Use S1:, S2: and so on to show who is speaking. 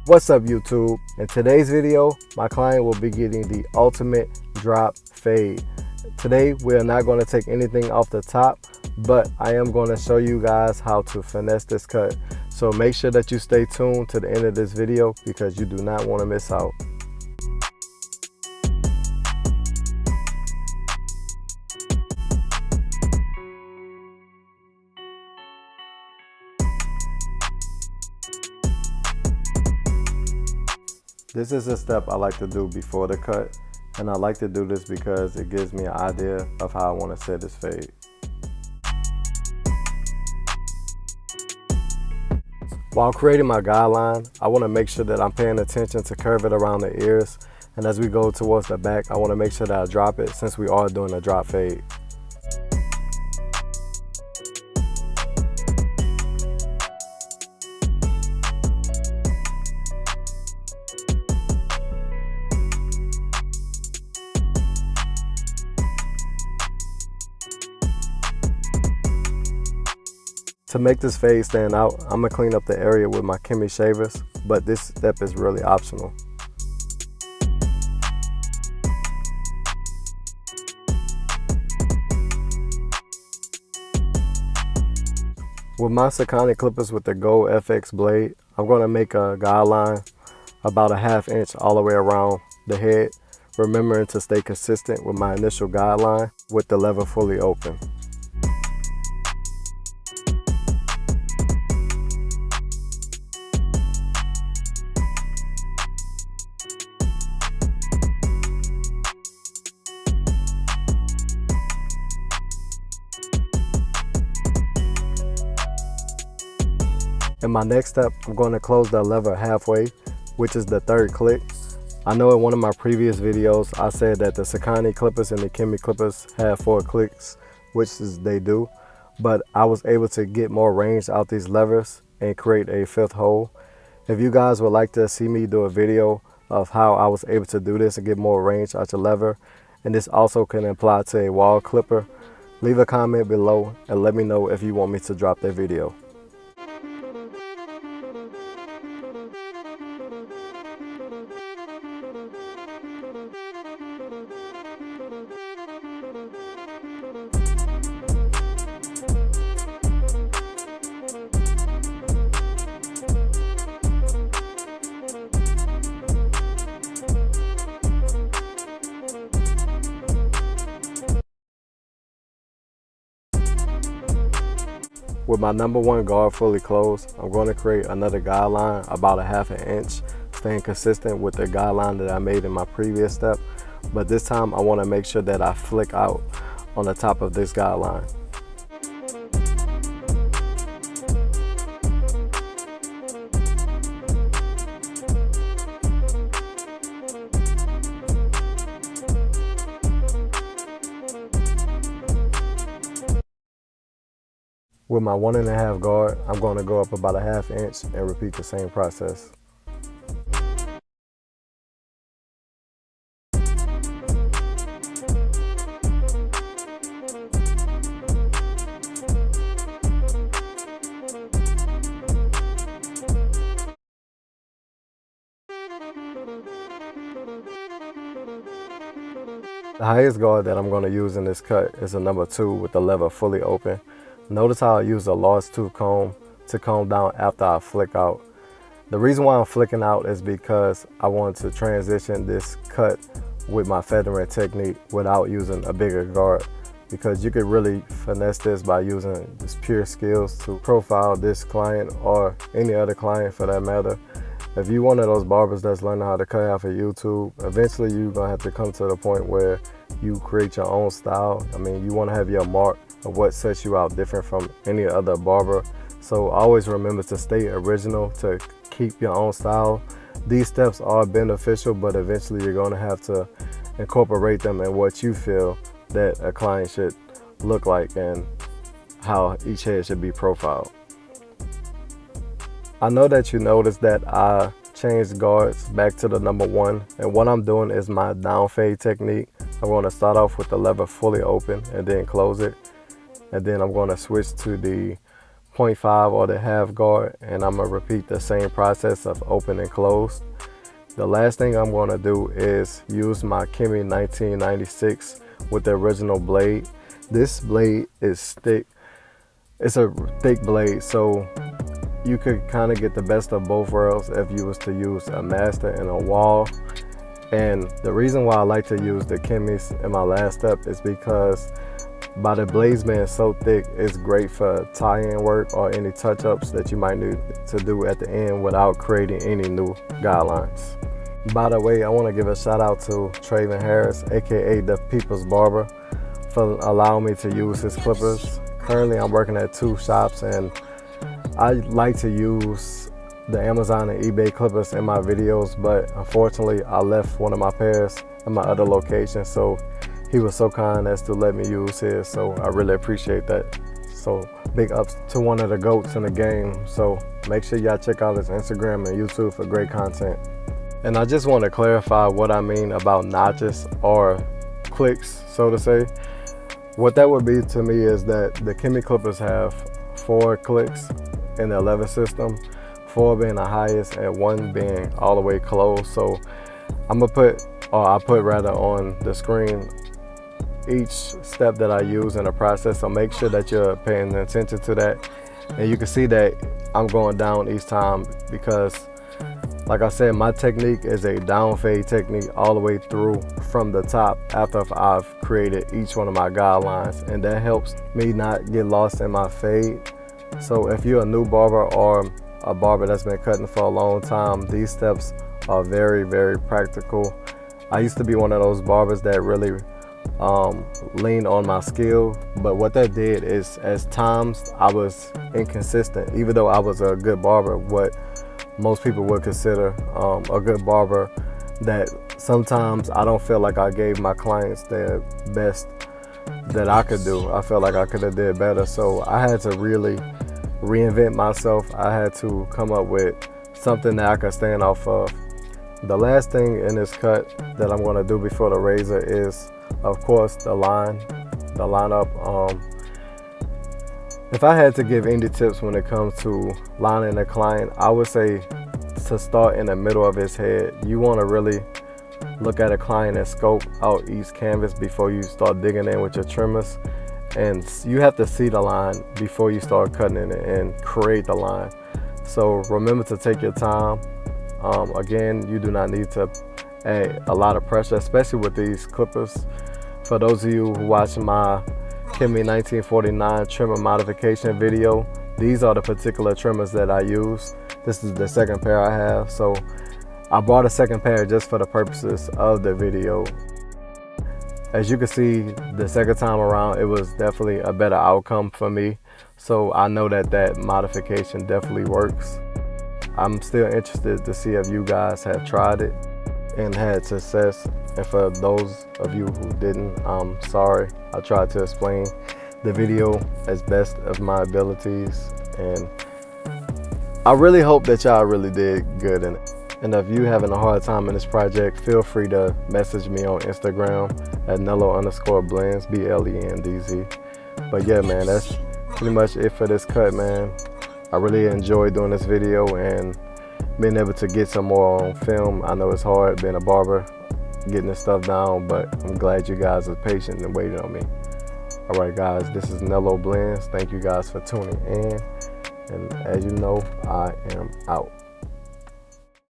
S1: What's up YouTube? In today's video, my client will be getting the ultimate drop fade. Today, we are not going to take anything off the top, but I am going to show you guys how to finesse this cut. So make sure that you stay tuned to the end of this video because you do not want to miss out. This is a step I like to do before the cut, and I like to do this because it gives me an idea of how I want to set this fade. While creating my guideline, I want to make sure that I'm paying attention to curve it around the ears, and as we go towards the back, I want to make sure that I drop it since we are doing a drop fade. To make this fade stand out, I'm going to clean up the area with my Kemei shavers, but this step is really optional. With my Sakani clippers with the gold FX blade, I'm going to make a guideline about a ½ inch all the way around the head, remembering to stay consistent with my initial guideline with the lever fully open. In my next step, I'm going to close the lever halfway, which is the third click. I know in one of my previous videos, I said that the Sakani clippers and the Kemei clippers have 4 clicks, which is they do, but I was able to get more range out these levers and create a 5th hole. If you guys would like to see me do a video of how I was able to do this and get more range out your lever, and this also can apply to a wall clipper, leave a comment below and let me know if you want me to drop that video. With my number 1 guard fully closed, I'm going to create another guideline about a ½ inch, staying consistent with the guideline that I made in my previous step. But this time I want to make sure that I flick out on the top of this guideline. With my 1½ guard, I'm going to go up about a ½ inch and repeat the same process. The highest guard that I'm going to use in this cut is a number 2 with the lever fully open. Notice how I use a large tooth comb to comb down after I flick out. The reason why I'm flicking out is because I want to transition this cut with my feathering technique without using a bigger guard, because you could really finesse this by using just pure skills to profile this client or any other client for that matter. If you're one of those barbers that's learning how to cut hair for YouTube, eventually you're gonna have to come to the point where you create your own style. I mean, you wanna have your mark of what sets you out different from any other barber. So always remember to stay original, to keep your own style. These steps are beneficial, but eventually you're gonna have to incorporate them in what you feel that a client should look like and how each head should be profiled. I know that you noticed that I changed guards back to the number 1, and what I'm doing is my down fade technique. I'm going to start off with the lever fully open and then close it, and then I'm going to switch to the 0.5 or the half guard, and I'm gonna repeat the same process of open and close. The last thing I'm gonna do is use my Kemei 1996 with the original blade. This blade is thick. It's a thick blade, so you could kind of get the best of both worlds if you was to use a master and a wall. And the reason why I like to use the Kemeis in my last step is because by the blades being so thick, it's great for tie-in work or any touch-ups that you might need to do at the end without creating any new guidelines. By the way, I want to give a shout out to Traven Harris, aka the People's Barber, for allowing me to use his clippers. Currently I'm working at 2 shops, and I like to use the Amazon and eBay clippers in my videos, but unfortunately I left one of my pairs in my other location, so he was so kind as to let me use his, so I really appreciate that. So big ups to one of the GOATs in the game. So make sure y'all check out his Instagram and YouTube for great content. And I just want to clarify what I mean about notches or clicks, so to say. What that would be to me is that the Kemei clippers have 4 clicks in the 11 system, 4 being the highest and 1 being all the way closed. So I put rather on the screen each step that I use in the process, so make sure that you're paying attention to that. And you can see that I'm going down each time because, like I said, my technique is a down fade technique all the way through from the top after I've created each one of my guidelines, and that helps me not get lost in my fade. So if you're a new barber or a barber that's been cutting for a long time, these steps are very, very practical. I used to be one of those barbers that really leaned on my skill, but what that did is, as times I was inconsistent, even though I was a good barber, what most people would consider a good barber, that sometimes I don't feel like I gave my clients the best that I could do. I felt like I could have did better, so I had to really reinvent myself. I had to come up with something that I could stand off of. The last thing in this cut that I'm going to do before the razor is, of course, the lineup. If I had to give any tips when it comes to lining a client, I would say to start in the middle of his head. You want to really look at a client and scope out each canvas before you start digging in with your trimmers. And you have to see the line before you start cutting it and create the line. So remember to take your time. Again, you do not need to add a lot of pressure, especially with these clippers. For those of you who watch my Kemei 1949 trimmer modification video, these are the particular trimmers that I use. This is the second pair I have, so I bought a second pair just for the purposes of the video. As you can see, the second time around, it was definitely a better outcome for me. So I know that that modification definitely works. I'm still interested to see if you guys have tried it and had success. And for those of you who didn't, I'm sorry. I tried to explain the video as best of my abilities, and I really hope that y'all really did good in it. And if you having a hard time in this project, feel free to message me on Instagram at Nello_blends, BLENDZ. But yeah, man, that's pretty much it for this cut, man. I really enjoyed doing this video and being able to get some more on film. I know it's hard being a barber, getting this stuff down, but I'm glad you guys are patient and waiting on me. All right, guys, this is Nello Blends. Thank you guys for tuning in. And as you know, I am out.